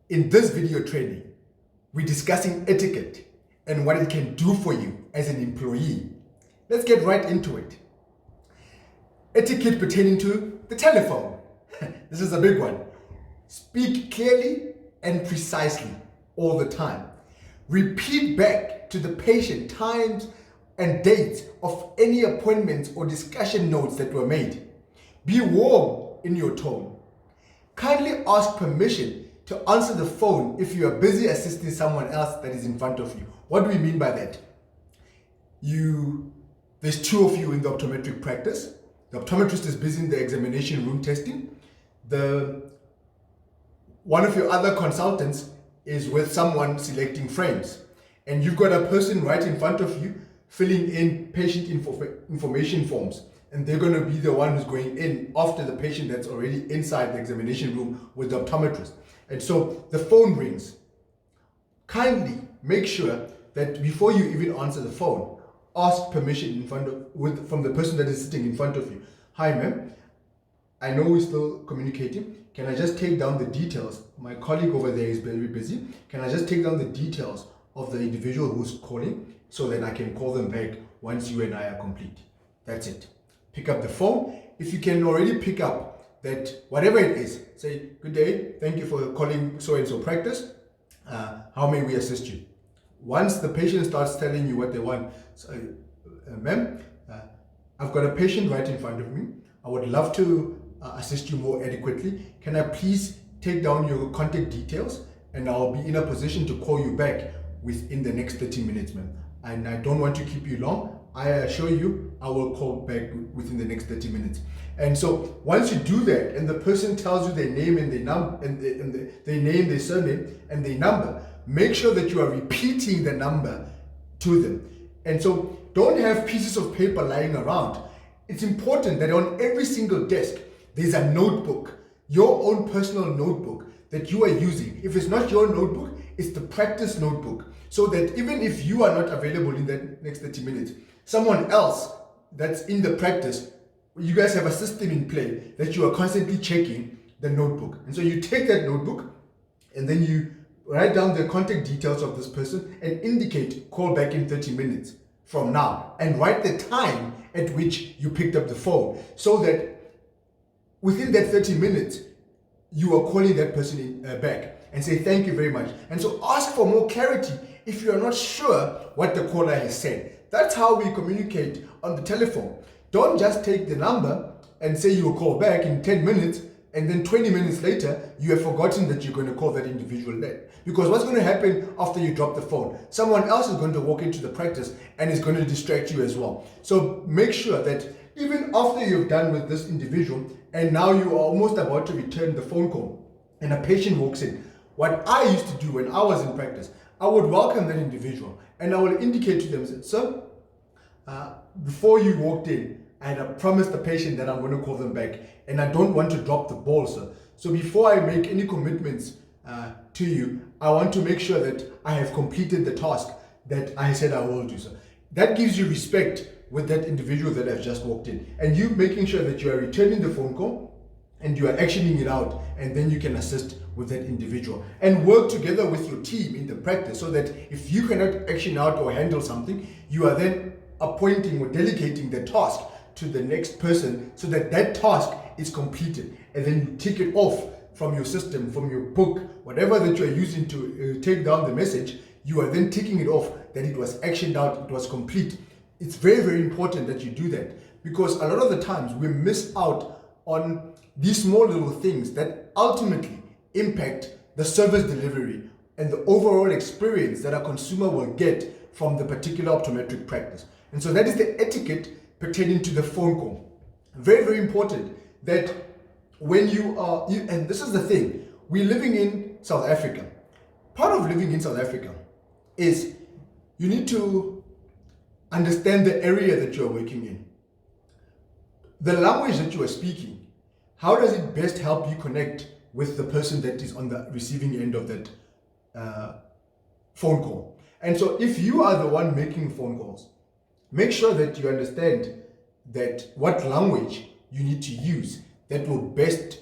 In this video training, we're discussing etiquette and what it can do for you as an employee. Let's get right into it. Etiquette pertaining to the telephone. This is a big one. Speak clearly and precisely all the time. Repeat back to the patient times and dates of any appointments or discussion notes that were made. Be warm in your tone. Kindly ask permission to answer the phone if you are busy assisting someone else that is in front of you. What do we mean by that? There's two of you in the optometric practice. The optometrist is busy in the examination room testing. One of your other consultants is with someone selecting frames. And you've got a person right in front of you filling in patient information forms. And they're going to be the one who's going in after the patient that's already inside the examination room with the optometrist. And so the phone rings. Kindly make sure that before you even answer the phone, ask permission from the person that is sitting in front of you. Hi, ma'am. I know we're still communicating. Can I just take down the details? My colleague over there is very busy. Can I just take down the details of the individual who's calling so that I can call them back once you and I are complete? That's it. Pick up the phone. If you can already pick up that whatever it is, say, good day, thank you for calling so-and-so practice. How may we assist you? Once the patient starts telling you what they want, ma'am, I've got a patient right in front of me. I would love to assist you more adequately. Can I please take down your contact details and I'll be in a position to call you back within the next 30 minutes, ma'am. And I don't want to keep you long. I assure you, I will call back within the next 30 minutes. And so once you do that, and the person tells you their name and their number, their name, their surname, and their number, make sure that you are repeating the number to them. And so don't have pieces of paper lying around. It's important that on every single desk, there's a notebook, your own personal notebook that you are using. If it's not your notebook, it's the practice notebook. So that even if you are not available in the next 30 minutes, someone else that's in the practice, you guys have a system in play that you are constantly checking the notebook. And so you take that notebook and then you write down the contact details of this person and indicate call back in 30 minutes from now, and write the time at which you picked up the phone so that within that 30 minutes, you are calling that person back and say thank you very much. And so ask for more clarity if you are not sure what the caller has said. That's how we communicate on the telephone. Don't just take the number and say you'll call back in 10 minutes and then 20 minutes later, you have forgotten that you're going to call that individual then. Because what's going to happen after you drop the phone? Someone else is going to walk into the practice and is going to distract you as well. So make sure that even after you've done with this individual and now you are almost about to return the phone call and a patient walks in, what I used to do when I was in practice, I would welcome that individual and I will indicate to them, sir, before you walked in, I had promised the patient that I'm going to call them back and I don't want to drop the ball, sir. So before I make any commitments to you, I want to make sure that I have completed the task that I said I will do, sir. That gives you respect with that individual that has just walked in. And you making sure that you are returning the phone call and you are actioning it out, and then you can assist with that individual and work together with your team in the practice so that if you cannot action out or handle something, you are then appointing or delegating the task to the next person so that that task is completed, and then you tick it off from your system, from your book, whatever that you are using to take down the message. You are then ticking it off that it was actioned out, it was complete. It's very, very important that you do that, because a lot of the times we miss out on these small little things that ultimately impact the service delivery and the overall experience that a consumer will get from the particular optometric practice. And so that is the etiquette pertaining to the phone call. Very, very important that when and this is the thing, we're living in South Africa. Part of living in South Africa is you need to understand the area that you're working in. The language that you are speaking, how does it best help you connect with the person that is on the receiving end of that phone call? And so if you are the one making phone calls, make sure that you understand that what language you need to use that will best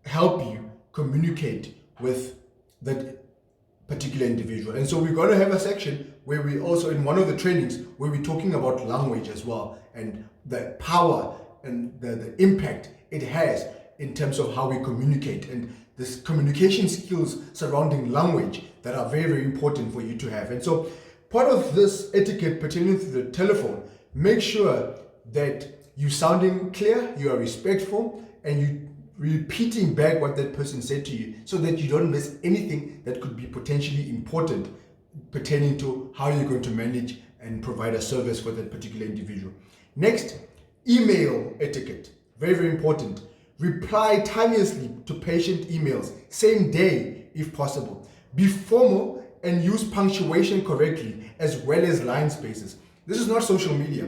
help you communicate with that particular individual. And so we're going to have a section where we also, in one of the trainings, where we're talking about language as well, and the power and the impact it has in terms of how we communicate, and this communication skills surrounding language that are very, very important for you to have. And so part of this etiquette pertaining to the telephone, make sure that you're sounding clear, you are respectful, and you repeating back what that person said to you, so that you don't miss anything that could be potentially important pertaining to how you're going to manage and provide a service for that particular individual. Next, email etiquette. Very, very important. Reply timeously to patient emails, same day if possible. Be formal and use punctuation correctly, as well as line spaces. This is not social media.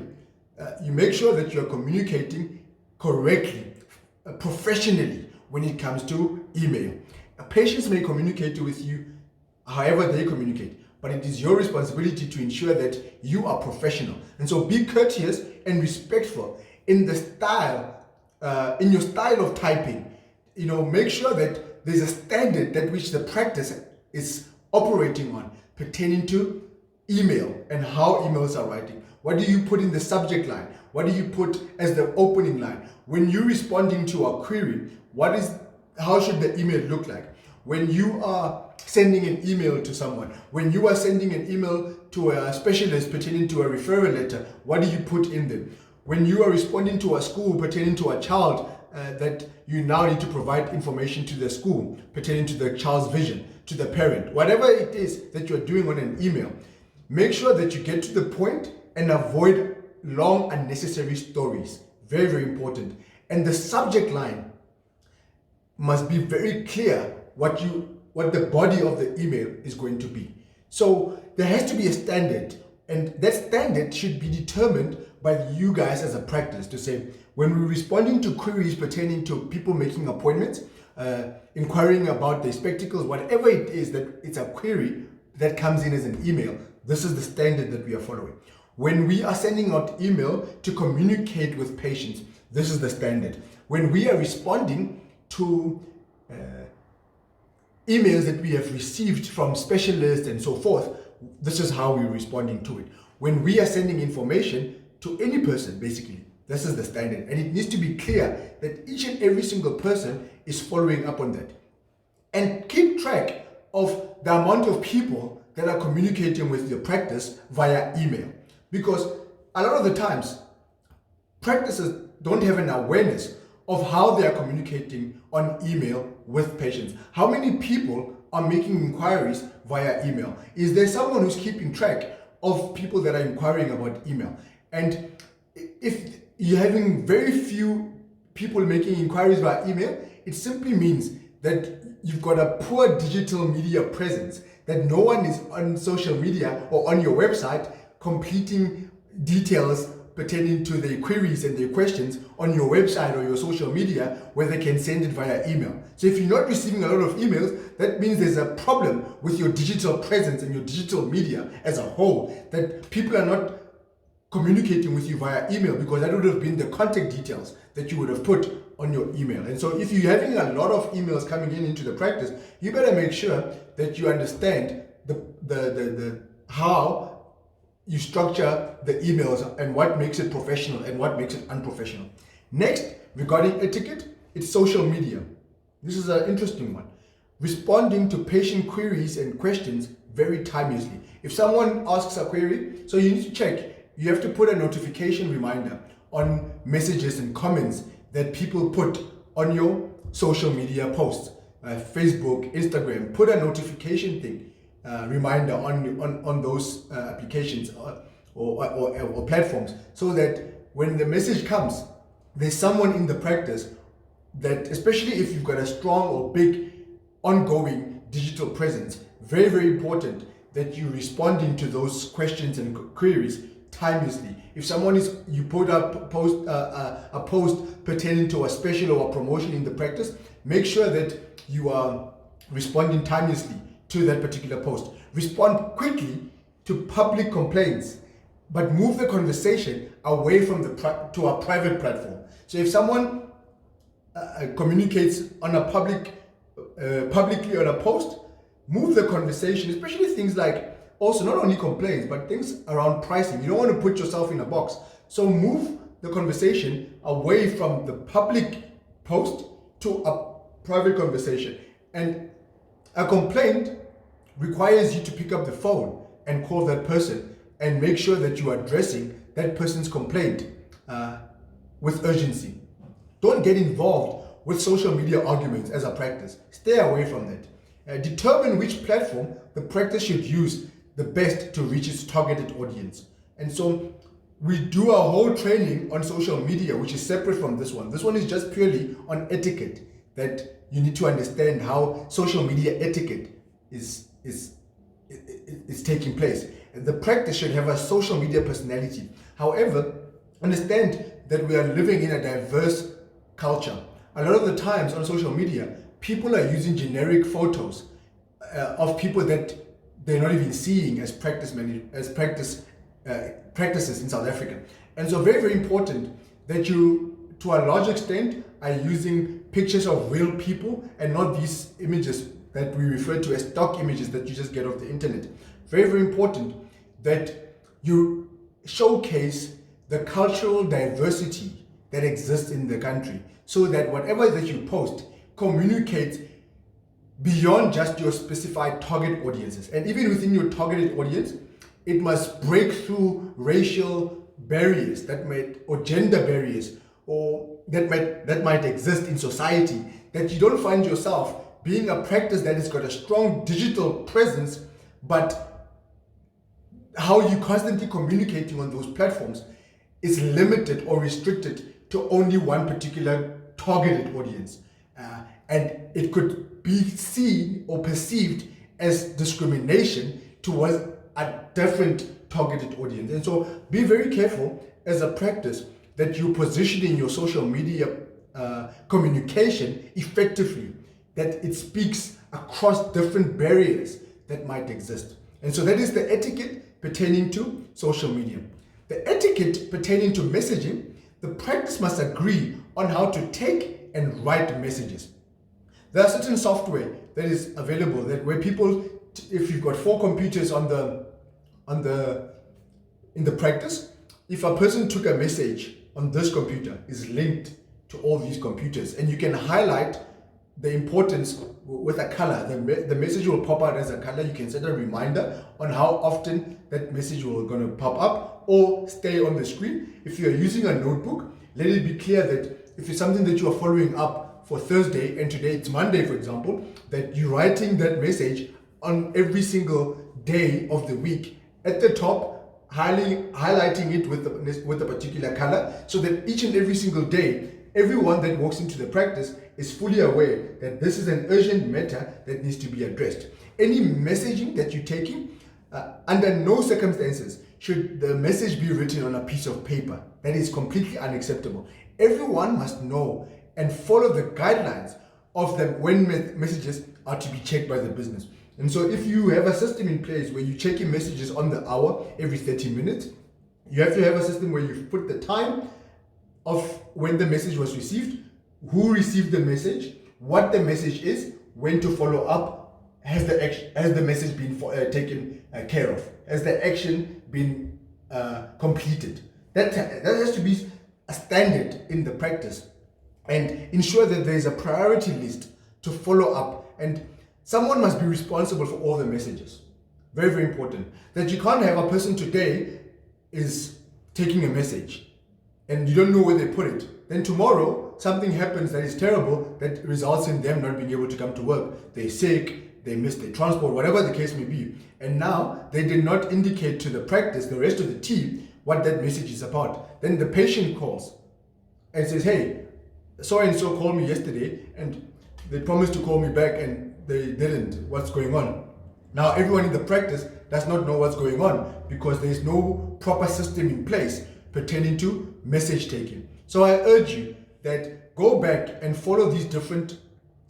You make sure that you're communicating correctly, professionally when it comes to email. Patients may communicate with you however they communicate, but it is your responsibility to ensure that you are professional. And so be courteous and respectful in the style, in your style of typing. Make sure that there's a standard that which the practice is operating on pertaining to email and how emails are writing. What do you put in the subject line? What do you put as the opening line? When you're responding to a query, how should the email look like? When you are sending an email to someone, when you are sending an email to a specialist pertaining to a referral letter, what do you put in them? When you are responding to a school pertaining to a child, that you now need to provide information to the school pertaining to the child's vision, to the parent, whatever it is that you're doing on an email, make sure that you get to the point and avoid long unnecessary stories. Very, very important. And the subject line must be very clear what the body of the email is going to be. So there has to be a standard, and that standard should be determined by you guys as a practice, to say, when we're responding to queries pertaining to people making appointments, inquiring about their spectacles, whatever it is that it's a query that comes in as an email, this is the standard that we are following. When we are sending out email to communicate with patients, this is the standard. When we are responding to emails that we have received from specialists and so forth, this is how we're responding to it. When we are sending information to any person, basically, this is the standard. And it needs to be clear that each and every single person is following up on that. And keep track of the amount of people that are communicating with your practice via email. Because a lot of the times, practices don't have an awareness of how they are communicating on email with patients. How many people are making inquiries via email? Is there someone who's keeping track of people that are inquiring about email? And if you're having very few people making inquiries via email, it simply means that you've got a poor digital media presence, that no one is on social media or on your website completing details pertaining to their queries and their questions on your website or your social media, where they can send it via email. So if you're not receiving a lot of emails, that means there's a problem with your digital presence and your digital media as a whole, that people are not communicating with you via email, because that would have been the contact details that you would have put on your email. And so if you're having a lot of emails coming into the practice, you better make sure that you understand the how you structure the emails and what makes it professional and what makes it unprofessional. Next, regarding etiquette, it's social media. This is an interesting one. Responding to patient queries and questions very timeously. If someone asks a query, so you need to check, you have to put a notification reminder on messages and comments that people put on your social media posts, Facebook, Instagram. Put a notification thing, reminder on those applications or platforms, so that when the message comes, there's someone in the practice that, especially if you've got a strong or big ongoing digital presence, very, very important that you're responding to those questions and queries timelessly. If you put up a post pertaining to a special or a promotion in the practice, make sure that you are responding timelessly to that particular post. Respond quickly to public complaints, but move the conversation away from to a private platform. So if someone communicates on a publicly on a post, move the conversation, especially things like also not only complaints, but things around pricing. You don't want to put yourself in a box. So move the conversation away from the public post to a private conversation. And a complaint requires you to pick up the phone and call that person and make sure that you are addressing that person's complaint with urgency. Don't get involved with social media arguments as a practice. Stay away from that. Determine which platform the practice should use the best to reach its targeted audience. And so we do a whole training on social media, which is separate from this one. This one is just purely on etiquette, that you need to understand how social media etiquette is taking place. The practice should have a social media personality. However, understand that we are living in a diverse culture. A lot of the times on social media, people are using generic photos of people that they're not even seeing as practices in South Africa. And so very, very important that you, to a large extent, are using pictures of real people and not these images that we refer to as stock images that you just get off the internet. Very, very important that you showcase the cultural diversity that exists in the country, so that whatever that you post communicates beyond just your specified target audiences. And even within your targeted audience, it must break through racial barriers or gender barriers or that might exist in society, that you don't find yourself being a practice that has got a strong digital presence, but how you constantly communicating on those platforms is limited or restricted to only one particular targeted audience. And it could be seen or perceived as discrimination towards a different targeted audience. And so be very careful as a practice that you're positioning your social media communication effectively, that it speaks across different barriers that might exist. And so that is the etiquette pertaining to social media. The etiquette pertaining to messaging, the practice must agree on how to take and write messages. There are certain software that is available that where people, if you've got 4 computers in the practice, if a person took a message on this computer, is linked to all these computers, and you can highlight the importance with a color. The message will pop out as a color. You can set a reminder on how often that message will going to pop up or stay on the screen. If you're using a notebook, let it be clear that if it's something that you are following up for Thursday and today it's Monday, for example, that you're writing that message on every single day of the week at the top, highlighting it with a particular color, so that each and every single day, everyone that walks into the practice is fully aware that this is an urgent matter that needs to be addressed. Any messaging that you're taking, under no circumstances should the message be written on a piece of paper. That is completely unacceptable. Everyone must know and follow the guidelines of when messages are to be checked by the business. And so if you have a system in place where you're checking messages on the hour every 30 minutes, you have to have a system where you put the time of when the message was received, who received the message, what the message is, when to follow up, has the message been taken care of, has the action been completed. That has to be a standard in the practice, and ensure that there is a priority list to follow up, and someone must be responsible for all the messages. Very, very important. That you can't have a person today is taking a message and you don't know where they put it. Then tomorrow, something happens that is terrible that results in them not being able to come to work. They're sick, they miss their transport, whatever the case may be. And now they did not indicate to the practice, the rest of the team, what that message is about. Then the patient calls and says, hey, so-and-so called me yesterday and they promised to call me back and they didn't. What's going on? Now everyone in the practice does not know what's going on because there is no proper system in place pertaining to message taking. So I urge you that go back and follow these different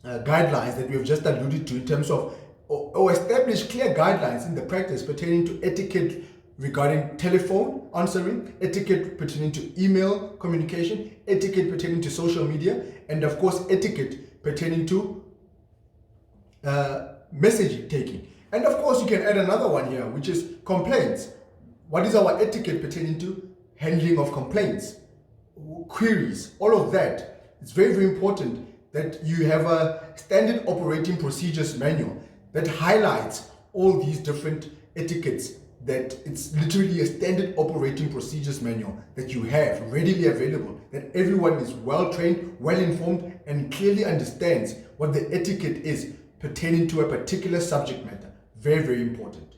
guidelines that we have just alluded to in terms of, or establish clear guidelines in the practice pertaining to etiquette regarding telephone answering, etiquette pertaining to email communication, etiquette pertaining to social media, and of course etiquette pertaining to message taking. And of course, you can add another one here, which is complaints. What is our etiquette pertaining to handling of complaints, queries, all of that? It's very, very important that you have a standard operating procedures manual that highlights all these different etiquettes, that it's literally a standard operating procedures manual that you have readily available, that everyone is well trained, well informed, and clearly understands what the etiquette is pertaining to a particular subject matter. Very, very important.